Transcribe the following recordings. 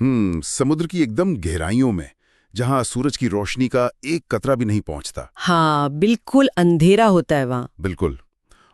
समुद्र की एकदम गहराइयों में, जहां सूरज की रोशनी का एक कतरा भी नहीं पहुंचता। हाँ, बिल्कुल अंधेरा होता है वहाँ। बिल्कुल।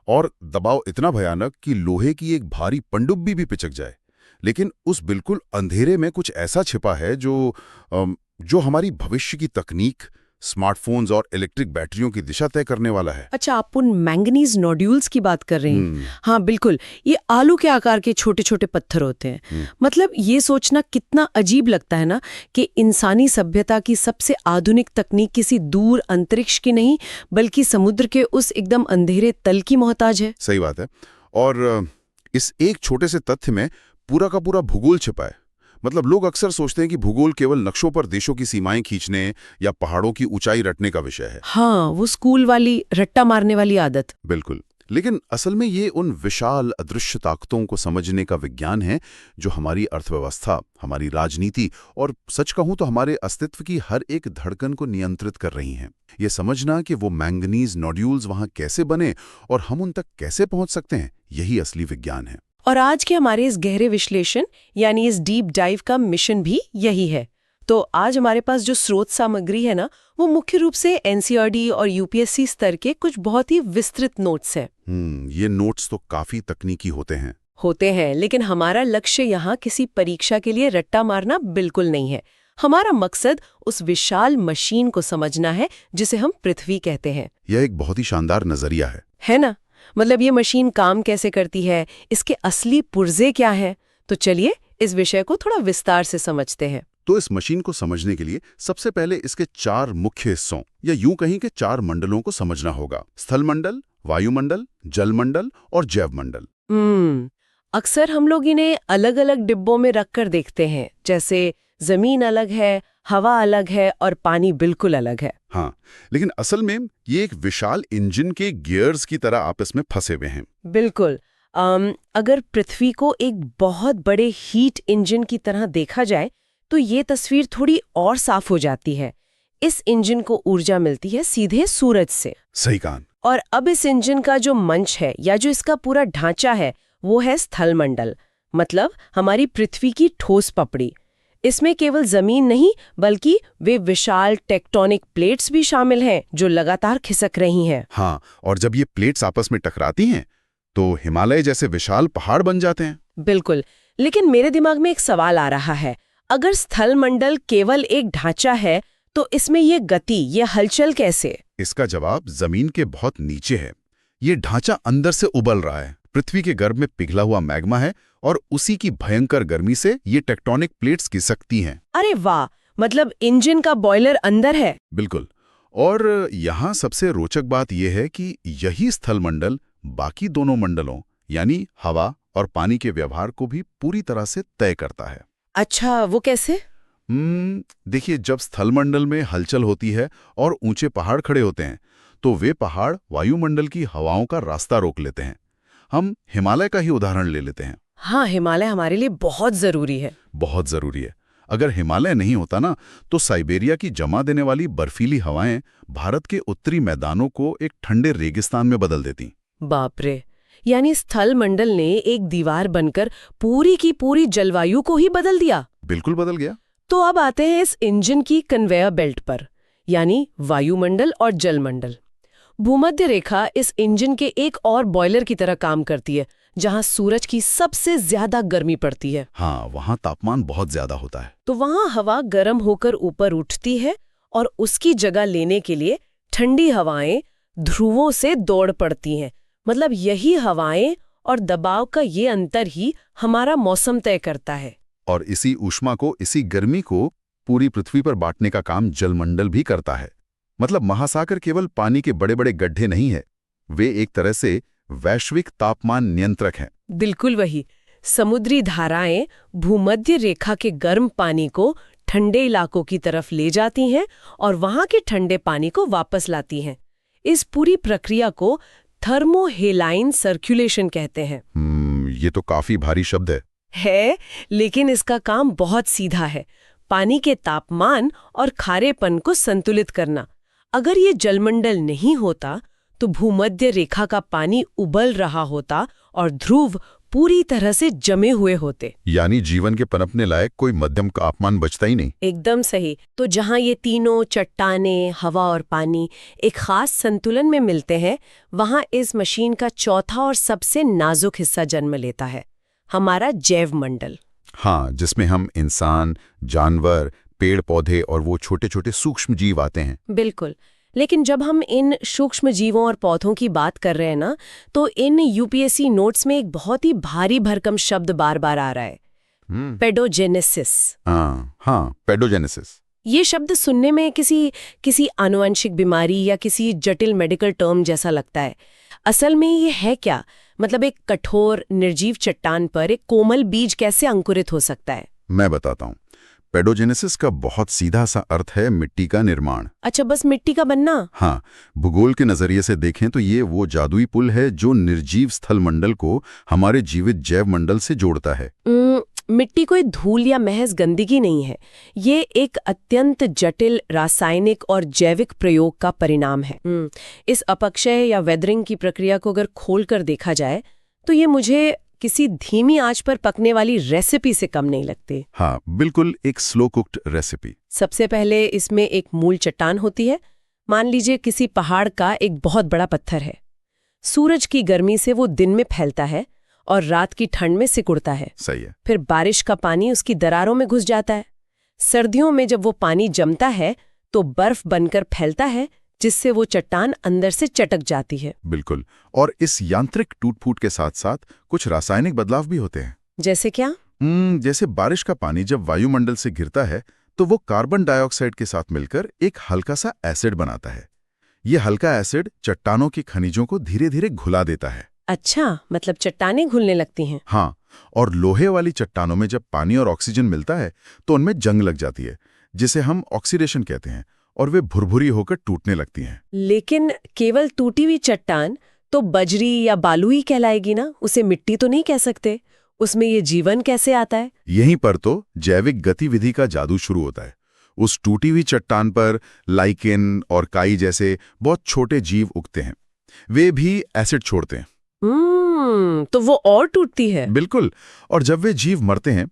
और दबाव इतना भयानक कि लोहे की एक भारी पनडुब्बी भी पिचक जाए। लेकिन उस बिल्कुल अंधेरे में कुछ ऐसा छिपा है जो हमारी भविष्य की तकनीक, स्मार्टफोन्स और इलेक्ट्रिक बैटरियों की दिशा तय करने वाला है। अच्छा, आप उन मैंगनीज नोड्यूल्स की बात कर रहे हैं? हम्म, हाँ बिल्कुल, ये आलू के आकार के छोटे छोटे पत्थर होते हैं। मतलब ये सोचना कितना अजीब लगता है ना कि इंसानी सभ्यता की सबसे आधुनिक तकनीक किसी दूर अंतरिक्ष की नहीं, बल्कि समुद्र के उस एकदम अंधेरे तल की मोहताज है। सही बात है। और इस एक छोटे से तथ्य में पूरा का पूरा भूगोल छिपा है। मतलब लोग अक्सर सोचते हैं कि भूगोल केवल नक्शों पर देशों की सीमाएं खींचने या पहाड़ों की ऊंचाई रटने का विषय है। हाँ, वो स्कूल वाली रट्टा मारने वाली आदत। बिल्कुल। लेकिन असल में ये उन विशाल अदृश्य ताकतों को समझने का विज्ञान है जो हमारी अर्थव्यवस्था, हमारी राजनीति और सच कहूं तो हमारे अस्तित्व की हर एक धड़कन को नियंत्रित कर रही हैं। ये समझना कि वो मैंगनीज नोड्यूल्स वहां कैसे बने और हम उन तक कैसे पहुंच सकते हैं, यही असली विज्ञान है। और आज के हमारे इस गहरे विश्लेषण यानी इस डीप डाइव का मिशन भी यही है। तो आज हमारे पास जो स्रोत सामग्री है ना, वो मुख्य रूप से एनसीईआरटी और यूपीएससी स्तर के कुछ बहुत ही विस्तृत नोट्स हैं। ये नोट्स तो काफी तकनीकी होते हैं। लेकिन हमारा लक्ष्य यहाँ किसी परीक्षा के लिए रट्टा मारना बिल्कुल नहीं है। हमारा मकसद उस विशाल मशीन को समझना है जिसे हम पृथ्वी कहते हैं। यह एक बहुत ही शानदार नजरिया है ना? मतलब ये मशीन काम कैसे करती है, इसके असली पुर्जे क्या हैं? तो चलिए इस विषय को थोड़ा विस्तार से समझते हैं। तो इस मशीन को समझने के लिए सबसे पहले इसके 4 मुख्य हिस्सों या यूं कहीं के 4 मंडलों को समझना होगा। स्थल मंडल, वायुमंडल, जल मंडल और जैव मंडल। अक्सर हम लोग इन्हें अलग अलग डिब्बों में रखकर देखते हैं, जैसे जमीन अलग है, हवा अलग है और पानी बिल्कुल अलग है। हाँ, लेकिन असल में ये एक विशाल इंजन के गियर्स की तरह आपस में फंसे हुए हैं। बिल्कुल। अगर पृथ्वी को एक बहुत बड़े हीट इंजन की तरह देखा जाए तो ये तस्वीर थोड़ी और साफ हो जाती है। इस इंजन को ऊर्जा मिलती है सीधे सूरज से। सही कहा। और अब इस इंजन का जो मंच है या जो इसका पूरा ढांचा है वो है स्थल मंडल, मतलब हमारी पृथ्वी की ठोस पपड़ी। इसमें केवल जमीन नहीं बल्कि वे विशाल टेक्टोनिक प्लेट्स भी शामिल हैं जो लगातार खिसक रही हैं। हाँ, और जब ये प्लेट्स आपस में टकराती हैं तो हिमालय जैसे विशाल पहाड़ बन जाते हैं। बिल्कुल। लेकिन मेरे दिमाग में एक सवाल आ रहा है, अगर स्थल मंडल केवल एक ढांचा है तो इसमें ये गति, ये हलचल कैसे? इसका जवाब जमीन के बहुत नीचे है। ये ढांचा अंदर से उबल रहा है। पृथ्वी के गर्भ में पिघला हुआ मैग्मा है और उसी की भयंकर गर्मी से ये टेक्टोनिक प्लेट्स खिसकती हैं। अरे वाह, मतलब इंजन का बॉयलर अंदर है। बिल्कुल। और यहाँ सबसे रोचक बात यह है कि यही स्थल मंडल बाकी दोनों मंडलों यानी हवा और पानी के व्यवहार को भी पूरी तरह से तय करता है। अच्छा, वो कैसे? देखिए, जब स्थल मंडल में हलचल होती है और ऊंचे पहाड़ खड़े होते हैं तो वे पहाड़ वायुमंडल की हवाओं का रास्ता रोक लेते हैं। हम हिमालय का ही उदाहरण ले लेते हैं। हाँ, हिमालय हमारे लिए बहुत जरूरी है। बहुत जरूरी है। अगर हिमालय नहीं होता ना तो साइबेरिया की जमा देने वाली बर्फीली हवाएं भारत के उत्तरी मैदानों को एक ठंडे रेगिस्तान में बदल देती। बाप रे, यानी स्थल मंडल ने एक दीवार बनकर पूरी की पूरी जलवायु को ही बदल दिया। बिल्कुल बदल गया। तो अब आते हैं इस इंजन की कन्वेयर बेल्ट पर, यानी वायुमंडल और जलमंडल। भूमध्य रेखा इस इंजन के एक और बॉयलर की तरह काम करती है, जहां सूरज की सबसे ज्यादा गर्मी पड़ती है। हाँ, वहां तापमान बहुत ज्यादा होता है। तो वहां हवा गर्म होकर ऊपर उठती है और उसकी जगह लेने के लिए ठंडी हवाएं ध्रुवों से दौड़ पड़ती हैं। मतलब यही हवाएं और दबाव का ये अंतर ही हमारा मौसम तय करता है। और इसी ऊष्मा को, इसी गर्मी को पूरी पृथ्वी पर बांटने का काम जलमंडल भी करता है। मतलब महासागर केवल पानी के बड़े बड़े गड्ढे नहीं है, वे एक तरह से वैश्विक तापमान नियंत्रक हैं। बिल्कुल वही। समुद्री धाराएं भूमध्य रेखा के गर्म पानी को ठंडे इलाकों की तरफ ले जाती हैं और वहां के ठंडे पानी को वापस लाती हैं। इस पूरी प्रक्रिया को थर्मोहेलाइन सर्कुलेशन कहते हैं। ये तो काफी भारी शब्द है, लेकिन इसका काम बहुत सीधा है। पानी के तापमान और खारेपन को संतुलित करना। अगर ये जलमंडल नहीं होता तो भूमध्य रेखा का पानी उबल रहा होता और ध्रुव पूरी तरह से जमे हुए होते। यानी जीवन के पनपने लायक कोई मध्यम तापमान बचता ही नहीं। एकदम सही। तो जहां ये तीनों चट्टानें, हवा और पानी एक खास संतुलन में मिलते हैं, वहां इस मशीन का चौथा और सबसे नाजुक हिस्सा जन्म लेता है, हमारा जैव मंडल। हाँ, जिसमें हम इंसान, जानवर, पेड़ पौधे और वो छोटे छोटे सूक्ष्म जीव आते हैं। बिल्कुल। लेकिन जब हम इन सूक्ष्म जीवों और पौधों की बात कर रहे हैं ना, तो इन यूपीएससी नोट्स में एक बहुत ही भारी भरकम शब्द बार बार आ रहा है, पेडोजेनेसिस। हाँ, पेडोजेनेसिस। ये शब्द सुनने में किसी आनुवंशिक बीमारी या किसी जटिल मेडिकल टर्म जैसा लगता है। असल में ये है क्या? मतलब एक कठोर निर्जीव चट्टान पर एक कोमल बीज कैसे अंकुरित हो सकता है? मैं बताता हूँ। पेडोजेनेसिस का बहुत सीधा सा अर्थ है मिट्टी का निर्माण। अच्छा, बस मिट्टी का बनना? हाँ, भूगोल के नजरिए से देखें तो ये वो जादुई पुल है जो निर्जीव स्थल मंडल को हमारे जीवित जैव मंडल से जोड़ता है। मिट्टी कोई धूल या महज गंदगी नहीं है, ये एक अत्यंत जटिल रासायनिक और जैविक प्रयोग का परिणाम है। इस अपक्षय या वेदरिंग की प्रक्रिया को अगर खोलकर देखा जाए तो ये मुझे किसी धीमी आंच पर पकने वाली रेसिपी से कम नहीं लगती। हाँ, बिल्कुल एक स्लो कुक्ड रेसिपी। सबसे पहले इसमें एक मूल चट्टान होती है। मान लीजिए किसी पहाड़ का एक बहुत बड़ा पत्थर है। सूरज की गर्मी से वो दिन में फैलता है और रात की ठंड में सिकुड़ता है। सही है। फिर बारिश का पानी उसकी दरारों में घुस जाता है। सर्दियों में जब वो पानी जमता है तो बर्फ बनकर फैलता है, जिससे वो चट्टान अंदर से चटक जाती है। बिल्कुल। और इस यांत्रिक टूट-फूट के साथ साथ कुछ रासायनिक बदलाव भी होते हैं। जैसे क्या? जैसे बारिश का पानी जब वायुमंडल से गिरता है तो वो कार्बन डाइऑक्साइड के साथ मिलकर एक हल्का सा एसिड बनाता है। ये हल्का एसिड चट्टानों की खनिजों को धीरे धीरे घुला देता है। अच्छा, मतलब चट्टानें घुलने लगती हैं। हाँ, और लोहे वाली चट्टानों में जब पानी और ऑक्सीजन मिलता है तो उनमें जंग लग जाती है, जिसे हम ऑक्सीडेशन कहते हैं, और वे भुरभुरी होकर टूटने लगती हैं। लेकिन केवल टूटी हुई चट्टान तो बजरी या बालू ही कहलाएगी ना, उसे मिट्टी तो नहीं कह सकते। उसमें ये जीवन कैसे आता है? यहीं पर तो जैविक गतिविधि का जादू शुरू होता है। उस टूटी हुई चट्टान पर लाइकेन और काई जैसे बहुत छोटे जीव उगते हैं। वे भी एसिड छोड़ते हैं। तो वो और टूटती है। बिल्कुल। और जब वे जीव मरते हैं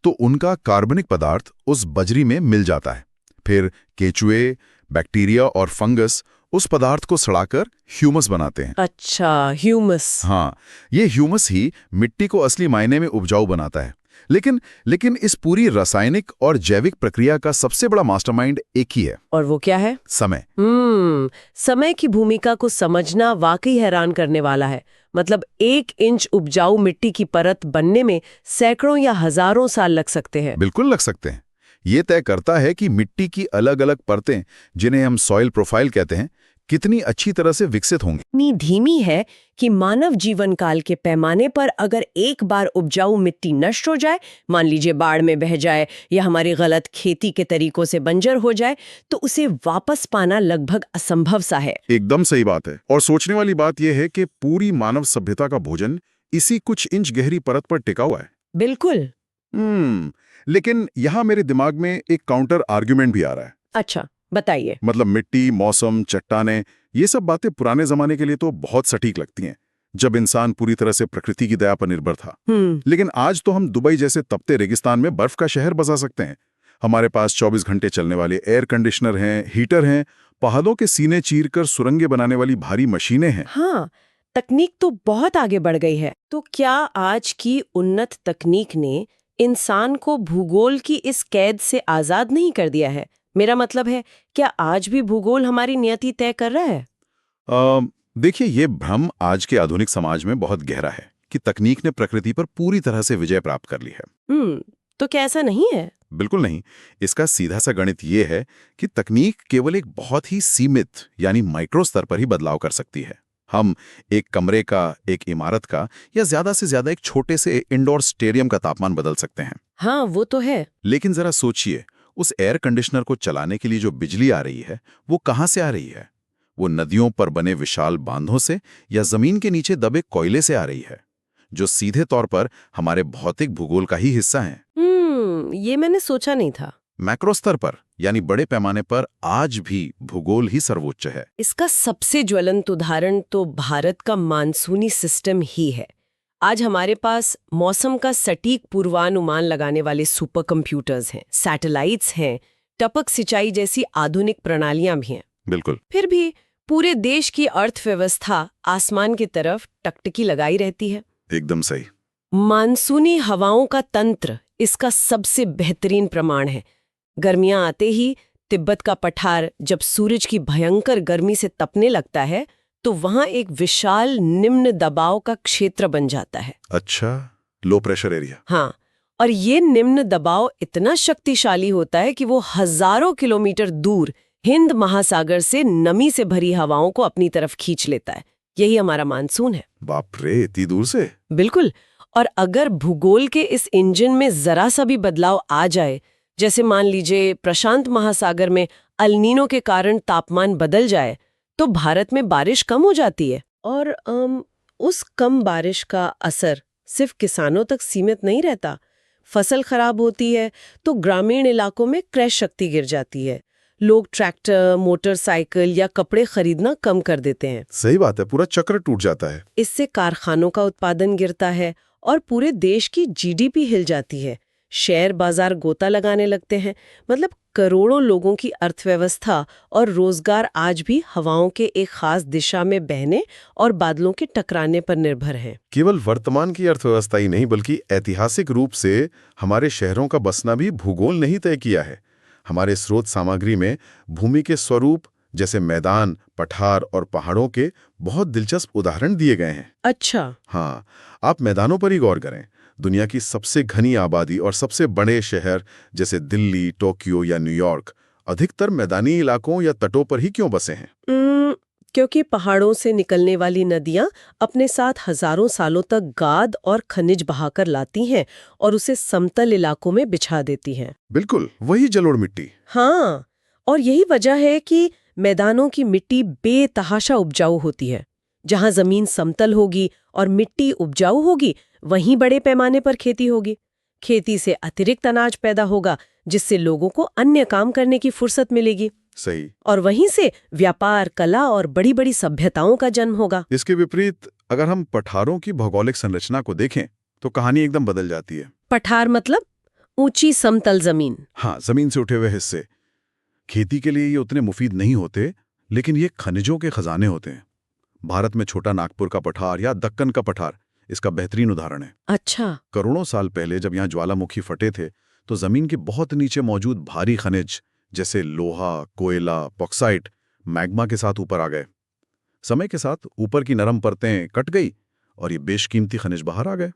तो उनका कार्बनिक पदार्थ उस बजरी में मिल जाता है। फिर केचुए, बैक्टीरिया और फंगस उस पदार्थ को सड़ाकर ह्यूमस बनाते हैं। अच्छा, ह्यूमस। हाँ, ये ह्यूमस ही मिट्टी को असली मायने में उपजाऊ बनाता है। लेकिन इस पूरी रासायनिक और जैविक प्रक्रिया का सबसे बड़ा मास्टरमाइंड एक ही है। और वो क्या है? समय। समय की भूमिका को समझना वाकई हैरान करने वाला है। मतलब 1 इंच उपजाऊ मिट्टी की परत बनने में सैकड़ों या हजारों साल लग सकते हैं। बिल्कुल लग सकते हैं। ये तय करता है कि मिट्टी की अलग अलग परतें, जिन्हें हम सॉइल प्रोफाइल कहते हैं, कितनी अच्छी तरह से विकसित होंगी। इतनी धीमी है कि मानव जीवन काल के पैमाने पर अगर एक बार उपजाऊ मिट्टी नष्ट हो जाए, मान लीजिए बाढ़ में बह जाए या हमारी गलत खेती के तरीकों से बंजर हो जाए, तो उसे वापस पाना लगभग असंभव सा है। एकदम सही बात है। और सोचने वाली बात यह है कि पूरी मानव सभ्यता का भोजन इसी कुछ इंच गहरी परत पर टिका हुआ है। बिल्कुल। लेकिन यहाँ मेरे दिमाग में एक काउंटर आर्ग्यूमेंट भी आ रहा है। अच्छा, बताइए। मतलब मिट्टी, मौसम, चट्टानें, ये सब बातें पुराने जमाने के लिए तो बहुत सटीक लगती हैं, जब इंसान पूरी तरह से प्रकृति की दया पर निर्भर था। लेकिन आज तो हम दुबई जैसे तपते रेगिस्तान में बर्फ का शहर बसा सकते हैं। हमारे पास 24 घंटे चलने वाले एयर कंडीशनर हैं, हीटर हैं, पहाड़ों के सीने चीरकर सुरंगें बनाने वाली भारी मशीनें हैं। हाँ, तकनीक तो बहुत आगे बढ़ गई है। तो क्या आज की उन्नत तकनीक ने इंसान को भूगोल की इस कैद से आजाद नहीं कर दिया है? मेरा मतलब है, क्या आज भी भूगोल हमारी नियति तय कर रहा है? देखिए, ये भ्रम आज के आधुनिक समाज में बहुत गहरा है कि तकनीक ने प्रकृति पर पूरी तरह से विजय प्राप्त कर ली है। तो क्या ऐसा नहीं है? बिल्कुल नहीं। इसका सीधा सा गणित ये है कि तकनीक केवल एक बहुत ही सीमित यानी माइक्रो स्तर पर ही बदलाव कर सकती है। हम एक कमरे का, एक इमारत का या ज्यादा से ज्यादा एक छोटे से इंडोर स्टेडियम का तापमान बदल सकते हैं। हाँ, वो तो है। लेकिन जरा सोचिए, उस एयर कंडीशनर को चलाने के लिए जो बिजली आ रही है, वो कहाँ से आ रही है? वो नदियों पर बने विशाल बांधों से या जमीन के नीचे दबे कोयले से आ रही है, जो सीधे तौर पर हमारे भौतिक भूगोल का ही हिस्सा हैं। ये मैंने सोचा नहीं था। मैक्रो स्तर पर यानी बड़े पैमाने पर आज भी भूगोल ही सर्वोच्च है। इसका सबसे ज्वलंत उदाहरण तो भारत का मानसूनी सिस्टम ही है। आज हमारे पास मौसम का सटीक पूर्वानुमान लगाने वाले सुपर कंप्यूटर्स हैं, सैटेलाइट्स हैं, टपक सिंचाई जैसी आधुनिक प्रणालियां भी हैं। बिल्कुल। फिर भी पूरे देश की अर्थव्यवस्था आसमान की तरफ टकटकी लगाई रहती है। एकदम सही। मानसूनी हवाओं का तंत्र इसका सबसे बेहतरीन प्रमाण है। गर्मियां आते ही तिब्बत का पठार जब सूरज की भयंकर गर्मी से तपने लगता है तो वहां एक विशाल निम्न दबाव का क्षेत्र बन जाता है। अच्छा, लो प्रेशर एरिया। हाँ, और ये निम्न दबाव इतना शक्तिशाली होता है कि वो हजारों किलोमीटर दूर हिंद महासागर से नमी से भरी हवाओं को अपनी तरफ खींच लेता है। यही हमारा मानसून है। बाप रे, इतनी दूर से? बिल्कुल। और अगर भूगोल के इस इंजन में जरा सा भी बदलाव आ जाए, जैसे मान लीजिए प्रशांत महासागर में अल नीनो के कारण तापमान बदल जाए, तो भारत में बारिश कम हो जाती है। और उस कम बारिश का असर सिर्फ किसानों तक सीमित नहीं रहता। फसल खराब होती है तो ग्रामीण इलाकों में क्रय शक्ति गिर जाती है। लोग ट्रैक्टर, मोटरसाइकिल या कपड़े खरीदना कम कर देते हैं। सही बात है, पूरा चक्र टूट जाता है। इससे कारखानों का उत्पादन गिरता है और पूरे देश की जीडीपी हिल जाती है। शेयर बाजार गोता लगाने लगते हैं। मतलब करोड़ों लोगों की अर्थव्यवस्था और रोजगार आज भी हवाओं के एक खास दिशा में बहने और बादलों के टकराने पर निर्भर है। केवल वर्तमान की अर्थव्यवस्था ही नहीं, बल्कि ऐतिहासिक रूप से हमारे शहरों का बसना भी भूगोल ने ही तय किया है। हमारे स्रोत सामग्री में भूमि के स्वरूप जैसे मैदान, पठार और पहाड़ों के बहुत दिलचस्प उदाहरण दिए गए हैं। अच्छा। हाँ, आप मैदानों पर ही गौर करें। दुनिया की सबसे घनी आबादी और सबसे बड़े शहर जैसे दिल्ली, टोक्यो या न्यूयॉर्क अधिकतर मैदानी इलाकों या तटों पर ही क्यों बसे हैं? क्योंकि पहाड़ों से निकलने वाली नदियां अपने साथ हजारों सालों तक गाद और खनिज बहाकर लाती हैं और उसे समतल इलाकों में बिछा देती हैं। बिल्कुल, वही जलोढ़ मिट्टी। हाँ, और यही वजह है कि मैदानों की मिट्टी बेतहाशा उपजाऊ होती है। जहां जमीन समतल होगी और मिट्टी उपजाऊ होगी, वहीं बड़े पैमाने पर खेती होगी। खेती से अतिरिक्त अनाज पैदा होगा, जिससे लोगों को अन्य काम करने की फुर्सत मिलेगी। सही। और वहीं से व्यापार, कला और बड़ी बड़ी सभ्यताओं का जन्म होगा। इसके विपरीत अगर हम पठारों की भौगोलिक संरचना को देखें तो कहानी एकदम बदल जाती है। पठार मतलब ऊंची समतल जमीन। हाँ, जमीन से उठे हुए हिस्से। खेती के लिए ये उतने मुफीद नहीं होते, लेकिन ये खनिजों के खजाने होते हैं। भारत में छोटा नागपुर का पठार या दक्कन का पठार इसका बेहतरीन उदाहरण है। अच्छा। करोड़ों साल पहले जब यहाँ ज्वालामुखी फटे थे तो जमीन के बहुत नीचे मौजूद भारी खनिज जैसे लोहा, कोयला, बॉक्साइट मैग्मा के साथ ऊपर आ गए। समय के साथ ऊपर की नरम परतें कट गई और ये बेशकीमती खनिज बाहर आ गए।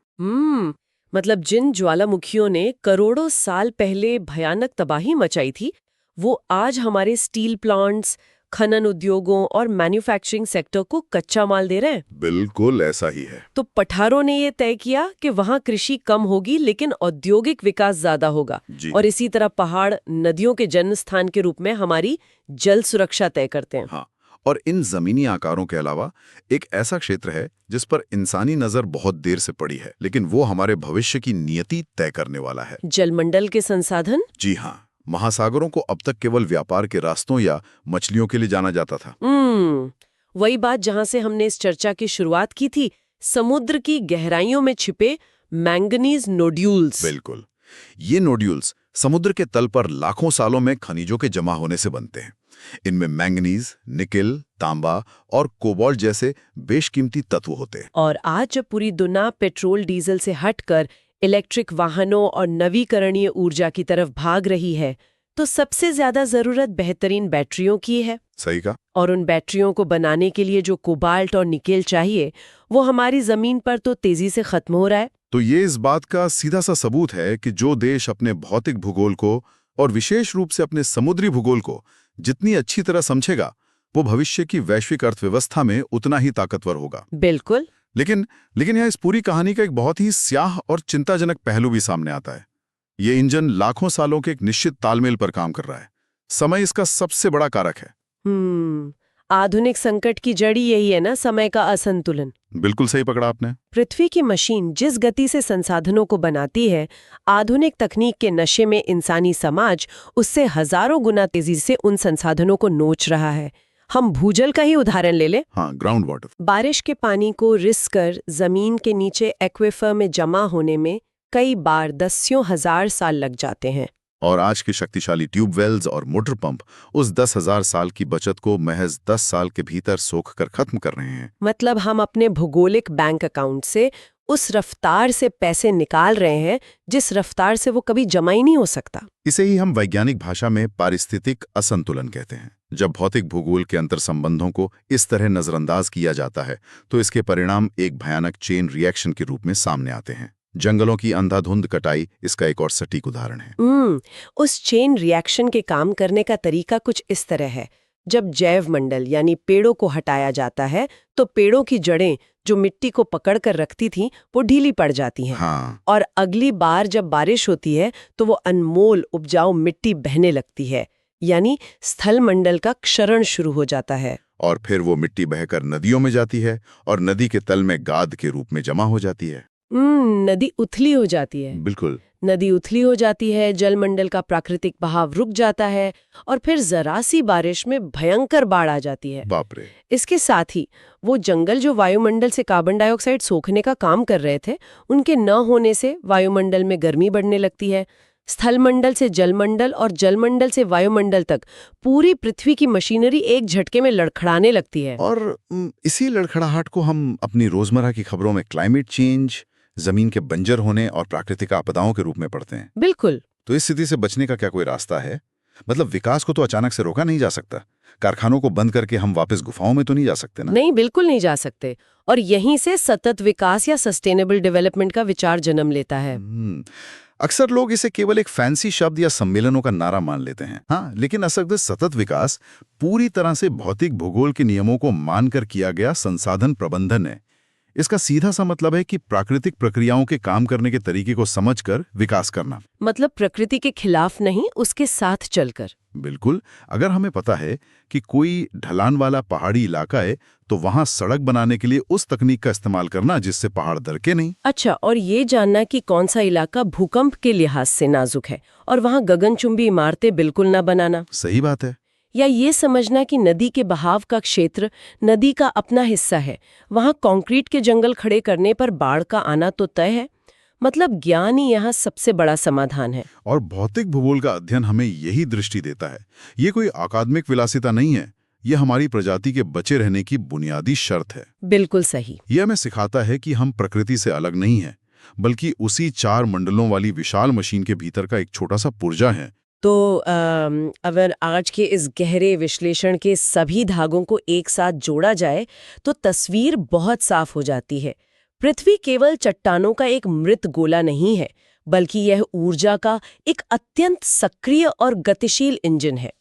मतलब जिन ज्वालामुखियों ने करोड़ों साल पहले भयानक तबाही मचाई थी, वो आज हमारे स्टील प्लांट्स, खनन उद्योगों और मैन्युफैक्चरिंग सेक्टर को कच्चा माल दे रहे हैं। बिल्कुल ऐसा ही है। तो पठारों ने ये तय किया कि वहां कृषि कम होगी लेकिन औद्योगिक विकास ज्यादा होगा। और इसी तरह पहाड़ नदियों के जन्म स्थान के रूप में हमारी जल सुरक्षा तय करते हैं। हाँ, और इन जमीनी आकारों के अलावा एक ऐसा क्षेत्र है जिस पर इंसानी नजर बहुत देर से पड़ी है, लेकिन वो हमारे भविष्य की नियति तय करने वाला है। जलमंडल के संसाधन। जी हाँ, महासागरों को अब तक केवल व्यापार के रास्तों या मछलियों के लिए जाना जाता था। वही बात जहां से हमने इस चर्चा की शुरुआत की थी, समुद्र की गहराइयों में छिपे मैंगनीज नोड्यूल्स। बिल्कुल, ये नोड्यूल्स समुद्र के तल पर लाखों सालों में खनिजों के जमा होने से बनते हैं। इनमें मैंगनीज, निकेल, तांबा और कोबाल्ट जैसे बेशकीमती तत्व होते हैं। और आज जब पूरी दुनिया पेट्रोल डीजल से हटकर इलेक्ट्रिक वाहनों और नवीकरणीय ऊर्जा की तरफ भाग रही है, तो सबसे ज्यादा जरूरत बेहतरीन बैटरियों की है। सही कहा। और उन बैटरियों को बनाने के लिए जो कोबाल्ट और निकेल चाहिए, वो हमारी जमीन पर तो तेजी से खत्म हो रहा है। तो ये इस बात का सीधा सा सबूत है कि जो देश अपने भौतिक भूगोल को और विशेष रूप से अपने समुद्री भूगोल को जितनी अच्छी तरह समझेगा, वो भविष्य की वैश्विक अर्थव्यवस्था में उतना ही ताकतवर होगा। बिल्कुल। लेकिन यहाँ इस पूरी कहानी का एक बहुत ही स्याह और चिंताजनक पहलू भी सामने आता है। ये इंजन लाखों सालों के एक निश्चित तालमेल पर काम कर रहा है। समय इसका सबसे बड़ा कारक है। आधुनिक संकट की जड़ी यही है ना, समय का असंतुलन। बिल्कुल सही पकड़ा आपने। पृथ्वी की मशीन जिस गति से संसाधनों को बनाती है, आधुनिक तकनीक के नशे में इंसानी समाज उससे हजारों गुना तेजी से उन संसाधनों को नोच रहा है। हम भूजल का ही उदाहरण ले लें। हाँ, ग्राउंड वाटर। बारिश के पानी को रिस कर जमीन के नीचे एक्वेफर में जमा होने में कई बार दसियों हजार साल लग जाते हैं। और आज के शक्तिशाली ट्यूबवेल्स और मोटर पंप उस 10,000 साल की बचत को महज 10 साल के भीतर सोख कर खत्म कर रहे हैं। मतलब हम अपने भौगोलिक बैंक अकाउंट से उस रफ्तार से पैसे निकाल रहे हैं जिस रफ्तार से वो कभी जमा ही नहीं हो सकता। इसे ही हम वैज्ञानिक भाषा में पारिस्थितिक असंतुलन कहते हैं। जब भौतिक भूगोल के अंतर संबंधों को इस तरह नजरअंदाज किया जाता है तो इसके परिणाम एक भयानक चेन रिएक्शन के रूप में सामने आते हैं। जंगलों की अंधाधुंध कटाई इसका एक और सटीक उदाहरण है। उस चेन रिएक्शन के काम करने का तरीका कुछ इस तरह है। जब जैव मंडल यानी पेड़ों को हटाया जाता है तो पेड़ों की जड़ें जो मिट्टी को पकड़ कर रखती थीं वो ढीली पड़ जाती हैं। हाँ। और अगली बार जब बारिश होती है तो वो अनमोल उपजाऊ मिट्टी बहने लगती है, यानी स्थल मंडल का क्षरण शुरू हो जाता है। और फिर वो मिट्टी बहकर नदियों में जाती है और नदी के तल में गाद के रूप में जमा हो जाती है। नदी उथली हो जाती है। बिल्कुल। नदी उथली हो जाती है, जलमंडल का प्राकृतिक बहाव रुक जाता है और फिर जरा सी बारिश में भयंकर बाढ़ आ जाती है। बाप रे। इसके साथ ही वो जंगल जो वायुमंडल से कार्बन डाइऑक्साइड सोखने का काम कर रहे थे, उनके न होने से वायुमंडल में गर्मी बढ़ने लगती है। स्थलमंडल से जलमंडल और जलमंडल से वायुमंडल तक पूरी पृथ्वी की मशीनरी एक झटके में लड़खड़ाने लगती है। और इसी लड़खड़ाहट को हम अपनी रोजमर्रा की खबरों में क्लाइमेट चेंज, जमीन के बंजर होने और प्राकृतिक आपदाओं के रूप में पढ़ते हैं। बिल्कुल। तो इस स्थिति से बचने का क्या कोई रास्ता है? मतलब विकास को तो अचानक से रोका नहीं जा सकता। कारखानों को बंद करके हम वापस गुफाओं में तो नहीं जा सकते ना? नहीं, बिल्कुल नहीं जा सकते। और यहीं से सतत विकास या सस्टेनेबल डेवलपमेंट का विचार जन्म लेता है। अक्सर लोग इसे केवल एक फैंसी शब्द या सम्मेलनों का नारा मान लेते हैं। हाँ, लेकिन असल में सतत विकास पूरी तरह से भौतिक भूगोल के नियमों को मानकर किया गया संसाधन प्रबंधन है। इसका सीधा सा मतलब है कि प्राकृतिक प्रक्रियाओं के काम करने के तरीके को समझकर विकास करना। मतलब प्रकृति के खिलाफ नहीं, उसके साथ चलकर। बिल्कुल। अगर हमें पता है कि कोई ढलान वाला पहाड़ी इलाका है तो वहां सड़क बनाने के लिए उस तकनीक का इस्तेमाल करना जिससे पहाड़ दरके नहीं। अच्छा, और ये जानना कि कौन सा इलाका भूकंप के लिहाज से नाजुक है और वहां गगनचुंबी इमारतें बिल्कुल ना बनाना। सही बात है। या ये समझना कि नदी के बहाव का क्षेत्र नदी का अपना हिस्सा है, वहां कंक्रीट के जंगल खड़े करने पर बाढ़ का आना तो तय है। मतलब ज्ञान ही यहाँ सबसे बड़ा समाधान है। और भौतिक भूगोल का अध्ययन हमें यही दृष्टि देता है। ये कोई अकादमिक विलासिता नहीं है, ये हमारी प्रजाति के बचे रहने की बुनियादी शर्त है। बिल्कुल सही। यह हमें सिखाता है कि हम प्रकृति से अलग नहीं हैं, बल्कि उसी 4 मंडलों वाली विशाल मशीन के भीतर का एक छोटा सा पुर्जा है। तो अगर आज के इस गहरे विश्लेषण के सभी धागों को एक साथ जोड़ा जाए तो तस्वीर बहुत साफ हो जाती है। पृथ्वी केवल चट्टानों का एक मृत गोला नहीं है, बल्कि यह ऊर्जा का एक अत्यंत सक्रिय और गतिशील इंजन है।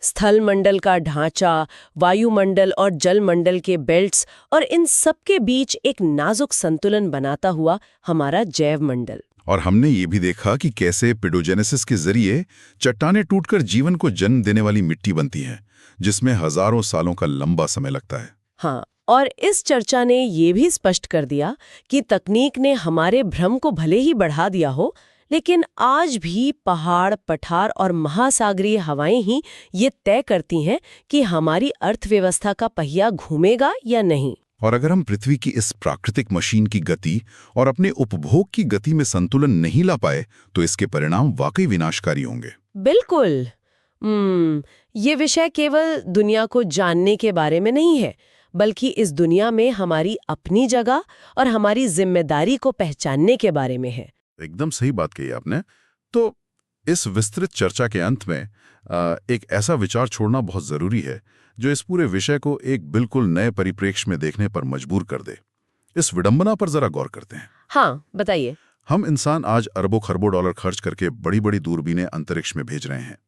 स्थल मंडल का ढांचा, वायुमंडल और जलमंडल के बेल्ट्स और इन सब के बीच एक नाजुक संतुलन बनाता हुआ हमारा जैव मंडल। और हमने ये भी देखा कि कैसे पेडोजेनेसिस के जरिए चट्टानें टूटकर जीवन को जन्म देने वाली मिट्टी बनती है, जिसमें हजारों सालों का लंबा समय लगता है। हाँ, और इस चर्चा ने ये भी स्पष्ट कर दिया कि तकनीक ने हमारे भ्रम को भले ही बढ़ा दिया हो, लेकिन आज भी पहाड़, पठार और महासागरीय हवाएं ही ये तय करती हैं कि हमारी अर्थव्यवस्था का पहिया घूमेगा या नहीं। और अगर हम पृथ्वी की इस प्राकृतिक मशीन की गति और अपने उपभोग की गति में संतुलन नहीं ला पाए तो इसके परिणाम वाकई विनाशकारी होंगे। बिल्कुल। ये विषय केवल दुनिया को जानने के बारे में नहीं है, बल्कि इस दुनिया में हमारी अपनी जगह और हमारी जिम्मेदारी को पहचानने के बारे में है। एकदम सही बात कही आपने। तो इस विस्तृत चर्चा के अंत में एक ऐसा विचार छोड़ना बहुत जरूरी है जो इस पूरे विषय को एक बिल्कुल नए परिप्रेक्ष्य में देखने पर मजबूर कर दे। इस विडंबना पर जरा गौर करते हैं। हाँ, बताइए। हम इंसान आज अरबों खरबों डॉलर खर्च करके बड़ी बड़ी दूरबीनें अंतरिक्ष में भेज रहे हैं।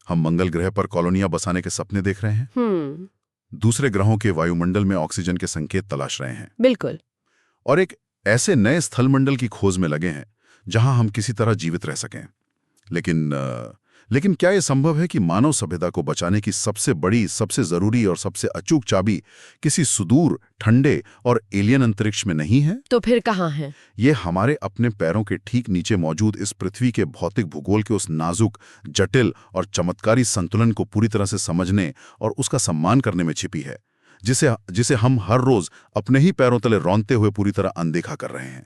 हम मंगल ग्रह पर कॉलोनियां बसाने के सपने देख रहे हैं। दूसरे ग्रहों के वायुमंडल में ऑक्सीजन के संकेत तलाश रहे हैं। बिल्कुल। और एक ऐसे नए स्थल मंडल की खोज में लगे हैं जहां हम किसी तरह जीवित रह सकें। लेकिन क्या यह संभव है कि मानव सभ्यता को बचाने की सबसे बड़ी, सबसे जरूरी और सबसे अचूक चाबी किसी सुदूर, ठंडे और एलियन अंतरिक्ष में नहीं है? तो फिर कहाँ है? ये हमारे अपने पैरों के ठीक नीचे मौजूद इस पृथ्वी के भौतिक भूगोल के उस नाजुक, जटिल और चमत्कारी संतुलन को पूरी तरह से समझने और उसका सम्मान करने में छिपी है, जिसे हम हर रोज अपने ही पैरों तले रौंदते हुए पूरी तरह अनदेखा कर रहे हैं।